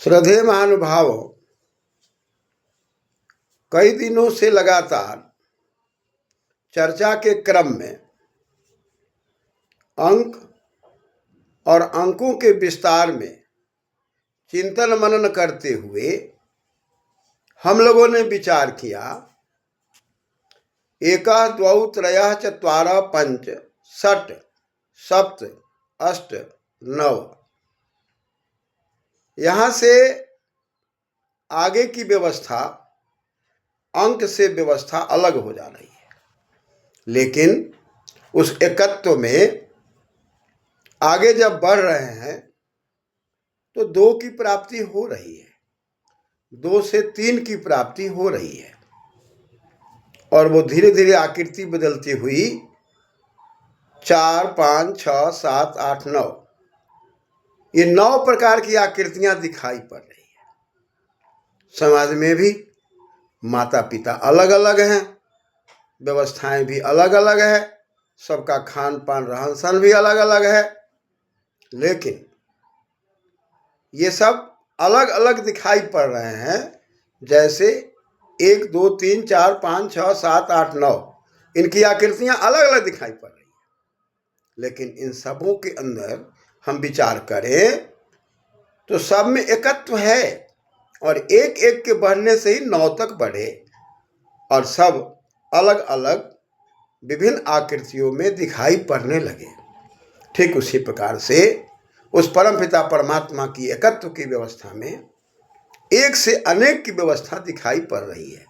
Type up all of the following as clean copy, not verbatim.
श्रद्धेय महानुभावों, कई दिनों से लगातार चर्चा के क्रम में अंक और अंकों के विस्तार में चिंतन मनन करते हुए हम लोगों ने विचार किया, एकः द्वौ त्रयः चत्वारः पंच षट् सप्त अष्ट नव। यहाँ से आगे की व्यवस्था अंक से व्यवस्था अलग हो जा रही है, लेकिन उस एकत्व में आगे जब बढ़ रहे हैं तो 2 की प्राप्ति हो रही है, 2 से 3 की प्राप्ति हो रही है, और वो धीरे धीरे आकृति बदलती हुई 4, 5, 6, 7, 8, 9 ये 9 प्रकार की आकृतियां दिखाई पड़ रही है। समाज में भी माता पिता अलग अलग हैं, व्यवस्थाएं भी अलग अलग है, सबका खान पान रहन सहन भी अलग अलग है, लेकिन ये सब अलग अलग दिखाई पड़ रहे हैं। जैसे 1, 2, 3, 4, 5, 6, 7, 8, 9 इनकी आकृतियां अलग अलग दिखाई पड़ रही हैं, लेकिन इन सबों के अंदर हम विचार करें तो सब में एकत्व है, और एक एक के बढ़ने से ही 9 तक बढ़े, और सब अलग अलग विभिन्न आकृतियों में दिखाई पड़ने लगे। ठीक उसी प्रकार से उस परमपिता परमात्मा की एकत्व की व्यवस्था में एक से अनेक की व्यवस्था दिखाई पड़ रही है,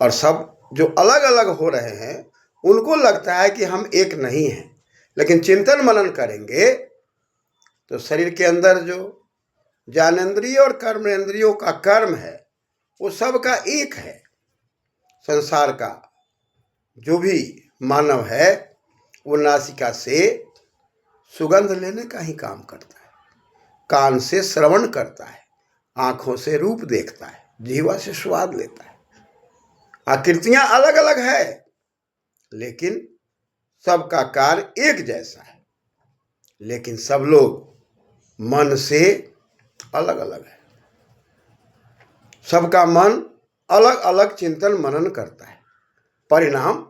और सब जो अलग अलग हो रहे हैं उनको लगता है कि हम एक नहीं हैं, लेकिन चिंतन मनन करेंगे तो शरीर के अंदर जो ज्ञानेंद्रिय और कर्मेंद्रियों का कर्म है वो सबका एक है। संसार का जो भी मानव है वो नासिका से सुगंध लेने का ही काम करता है, कान से श्रवण करता है, आंखों से रूप देखता है, जीवा से स्वाद लेता है। आकृतियां अलग अलग है, लेकिन सबका कार्य एक जैसा है, लेकिन सब लोग मन से अलग अलग है। सबका मन अलग अलग चिंतन मनन करता है, परिणाम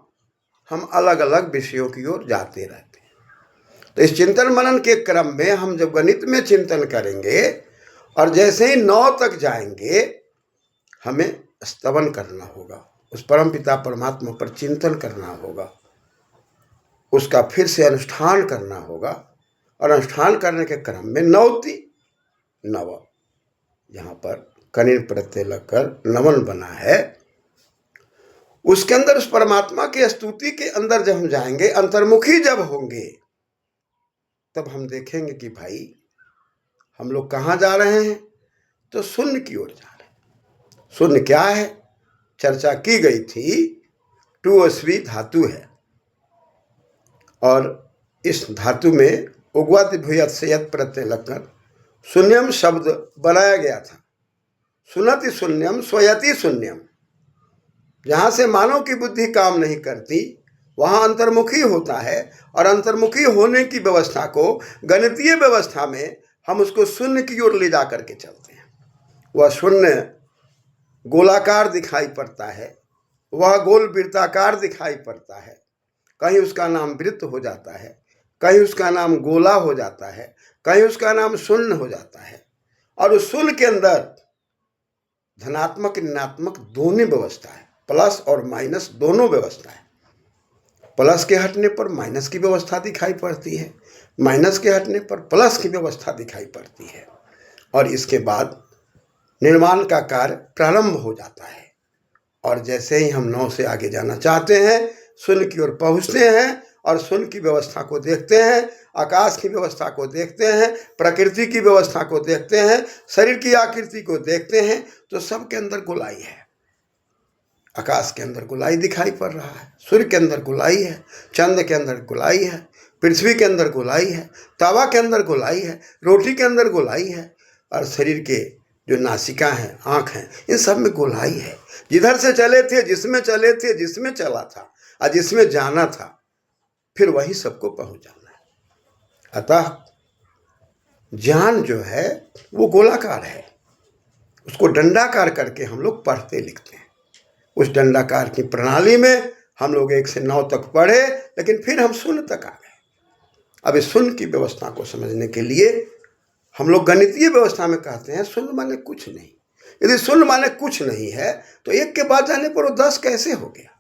हम अलग अलग विषयों की ओर जाते रहते हैं। तो इस चिंतन मनन के क्रम में हम जब गणित में चिंतन करेंगे और जैसे ही 9 तक जाएंगे, हमें स्तवन करना होगा, उस परम पिता परमात्मा पर चिंतन करना होगा, उसका फिर से अनुष्ठान करना होगा, और अनुष्ठान करने के क्रम में नवति नव, यहाँ पर कनिन प्रत्यय लगकर नवन बना है, उसके अंदर उस परमात्मा की स्तुति के अंदर जब हम जाएंगे, अंतर्मुखी जब होंगे, तब हम देखेंगे कि भाई हम लोग कहाँ जा रहे हैं, तो शून्य की ओर जा रहे हैं। शून्य क्या है, चर्चा की गई थी, टूअस्वी धातु है, और इस धातु में उग्वत भूयत से यत प्रत्यय लगकर शून्यम शब्द बनाया गया था। सुनति शून्यम स्वयति शून्यम, जहाँ से मानव की बुद्धि काम नहीं करती वहाँ अंतर्मुखी होता है, और अंतर्मुखी होने की व्यवस्था को गणितीय व्यवस्था में हम उसको शून्य की ओर ले जा करके चलते हैं। वह शून्य गोलाकार दिखाई पड़ता है, वह गोल वृत्ताकार दिखाई पड़ता है, कहीं उसका नाम वृत्त हो जाता है, कहीं उसका नाम गोला हो जाता है, कहीं उसका नाम शून्य हो जाता है, और उस शून्य के अंदर धनात्मक ऋणात्मक दोनों व्यवस्था है, प्लस और माइनस दोनों व्यवस्था है। प्लस के हटने पर माइनस की व्यवस्था दिखाई पड़ती है, माइनस के हटने पर प्लस की व्यवस्था दिखाई पड़ती है, और इसके बाद निर्माण का कार्य प्रारंभ हो जाता है। और जैसे ही हम 9 से आगे जाना चाहते हैं, शून्य की ओर पहुँचते हैं, और शून्य की व्यवस्था को देखते हैं, आकाश की व्यवस्था को देखते हैं, प्रकृति की व्यवस्था को देखते हैं, शरीर की आकृति को देखते हैं, तो सबके अंदर गोलाई है। आकाश के अंदर गोलाई दिखाई पड़ रहा है, सूर्य के अंदर गोलाई है, चंद्र के अंदर गोलाई है, पृथ्वी के अंदर गोलाई है, तवा के अंदर गोलाई है, रोटी के अंदर गोलाई है, और शरीर के जो नासिका हैं, आँख हैं, इन सब में गोलाई है। जिधर से चले थे, जिसमें चले थे, जिसमें चला था और जिसमें जाना था, फिर वही सबको पहुँच जाना है। अतः ज्ञान जो है वो गोलाकार है, उसको दंडाकार करके हम लोग पढ़ते लिखते हैं। उस दंडाकार की प्रणाली में हम लोग 1 से 9 तक पढ़े, लेकिन फिर हम शून्य तक आ गए। अब इस शून्य की व्यवस्था को समझने के लिए हम लोग गणितीय व्यवस्था में कहते हैं शून्य माने कुछ नहीं। यदि शून्य माने कुछ नहीं है तो 1 के बाद जाने पर वो 10 कैसे हो गया?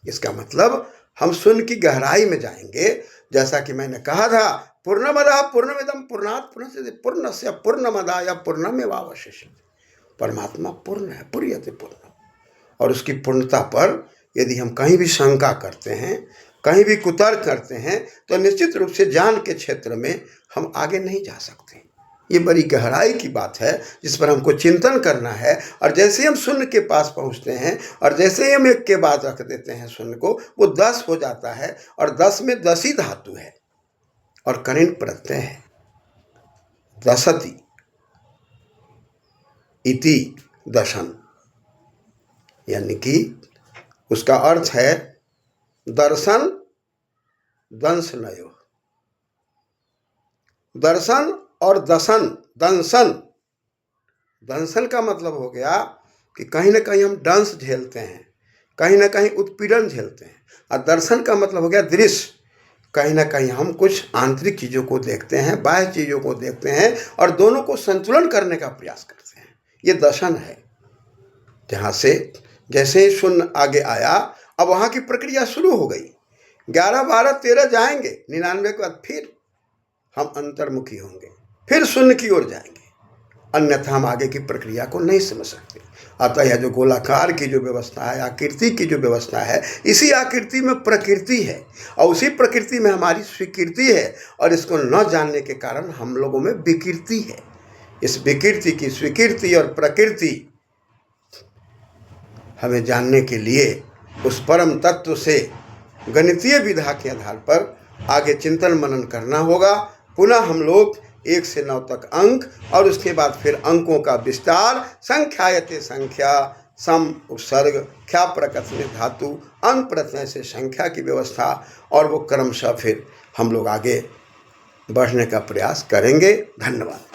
इसका मतलब हम शून्य की गहराई में जाएंगे। जैसा कि मैंने कहा था, पूर्णमदः पूर्णमिदं पूर्णात् पूर्णस्य पूर्णस्य पूर्णमदाय पूर्णमेवावशिष्यते। परमात्मा पूर्ण है, पूर्यते पूर्ण, और उसकी पूर्णता पर यदि हम कहीं भी शंका करते हैं, कहीं भी कुतर्क करते हैं, तो निश्चित रूप से ज्ञान के क्षेत्र में हम आगे नहीं जा सकते। ये बड़ी गहराई की बात है जिस पर हमको चिंतन करना है। और जैसे ही हम शून्य के पास पहुंचते हैं और जैसे ही हम 1 के बाद रख देते हैं शून्य को, वो 10 हो जाता है, और 10 में 10 ही धातु है और कनिन प्रत्यय है। दशति इति दशन, यानी कि उसका अर्थ है दर्शन दंशनयो। दर्शन और दशन, दंशन, दंशन का मतलब हो गया कि कहीं ना कहीं हम दंश झेलते हैं, कहीं ना कहीं उत्पीड़न झेलते हैं। और दर्शन का मतलब हो गया दृश्य, कहीं ना कहीं हम कुछ आंतरिक चीज़ों को देखते हैं, बाह्य चीज़ों को देखते हैं और दोनों को संतुलन करने का प्रयास करते हैं। ये दर्शन है। जहाँ से जैसे ही शून्य आगे आया, अब वहाँ की प्रक्रिया शुरू हो गई। 11, 12, 13 जाएंगे, 99 के बाद फिर हम अंतर्मुखी होंगे, फिर शून्य की ओर जाएंगे, अन्यथा हम आगे की प्रक्रिया को नहीं समझ सकते। अतः यह जो गोलाकार की जो व्यवस्था है, आकृति की जो व्यवस्था है, इसी आकृति में प्रकृति है और उसी प्रकृति में हमारी स्वीकृति है, और इसको न जानने के कारण हम लोगों में विकृति है। इस विकृति की स्वीकृति और प्रकृति हमें जानने के लिए उस परम तत्व से गणितीय विधा के आधार पर आगे चिंतन मनन करना होगा। पुनः हम लोग 1 से 9 तक अंक, और उसके बाद फिर अंकों का विस्तार, संख्यायते संख्या, सम उपसर्ग, ख्या प्रकथने धातु, अंक प्रत्यय से संख्या की व्यवस्था, और वो क्रमशः फिर हम लोग आगे बढ़ने का प्रयास करेंगे। धन्यवाद।